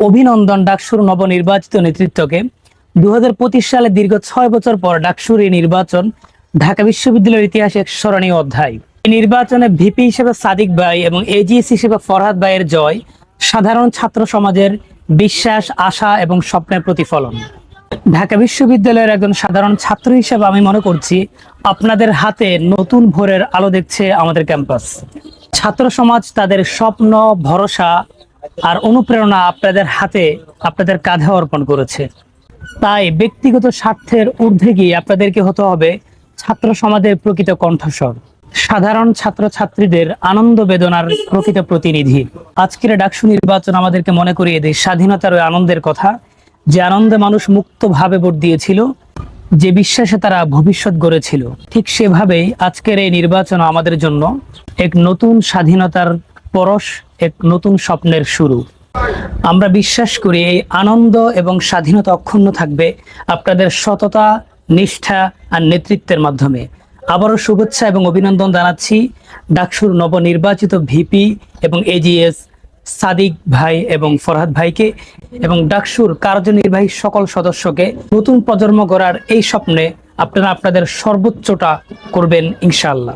অভিনন্দন ডাকসুর নবনির্বাচিত নেতৃত্বকে। 2025 সালে দীর্ঘ 6 বছর পর ডাকসুর এই নির্বাচন ঢাকা বিশ্ববিদ্যালয়ের ইতিহাসে এক স্মরণীয় অধ্যায়। এই নির্বাচনে ভিপি হিসেবে সাদিক ভাই এবং এজিএস হিসেবে ফরহাদ ভাইয়ের জয় সাধারণ ছাত্র সমাজের বিশ্বাস, আশা এবং স্বপ্নের প্রতিফলন। ঢাকা বিশ্ববিদ্যালয়ের একজন সাধারণ ছাত্র হিসেবে আমি মনে করছি আপনাদের হাতে নতুন ভোরের আলো দেখছে আমাদের ক্যাম্পাস। ছাত্র সমাজ তাদের স্বপ্ন, ভরসা আর অনুপ্রেরণা আপনাদের হাতে, আপনাদের কাঁধে অর্পণ করেছে। তাই ব্যক্তিগত স্বার্থের ঊর্ধ্বে গিয়ে আপনাদেরকে হতে হবে ছাত্র সমাজের প্রকৃত কণ্ঠস্বর, সাধারণ ছাত্রছাত্রীদের আনন্দ বেদনার প্রকৃত প্রতিনিধি। আজকের ডাকসু নির্বাচন আমাদেরকে মনে করিয়ে দেয় স্বাধীনতার ওই আনন্দের কথা, যে আনন্দে মানুষ মুক্তভাবে ভোট দিয়েছিল, যে বিশ্বাসে তারা ভবিষ্যৎ গড়েছিল। ঠিক সেভাবেই আজকের এই নির্বাচন আমাদের জন্য এক নতুন স্বাধীনতার পরশ, এক নতুন স্বপ্নের শুরু। আমরা বিশ্বাস করি এই আনন্দ এবং স্বাধীনতা অক্ষুণ্ণ থাকবে আপনাদের সততা, নিষ্ঠা আর নেতৃত্বের মাধ্যমে। আবারও শুভেচ্ছা এবং অভিনন্দন জানাচ্ছি ডাকসুর নবনির্বাচিত ভিপি এবং এজিএস সাদিক ভাই এবং ফরহাদ ভাইকে, এবং ডাকসুর কার্যনির্বাহী সকল সদস্যকে। নতুন প্রজন্ম গড়ার এই স্বপ্নে আপনারা আপনাদের সর্বোচ্চটা করবেন ইনশাআল্লাহ।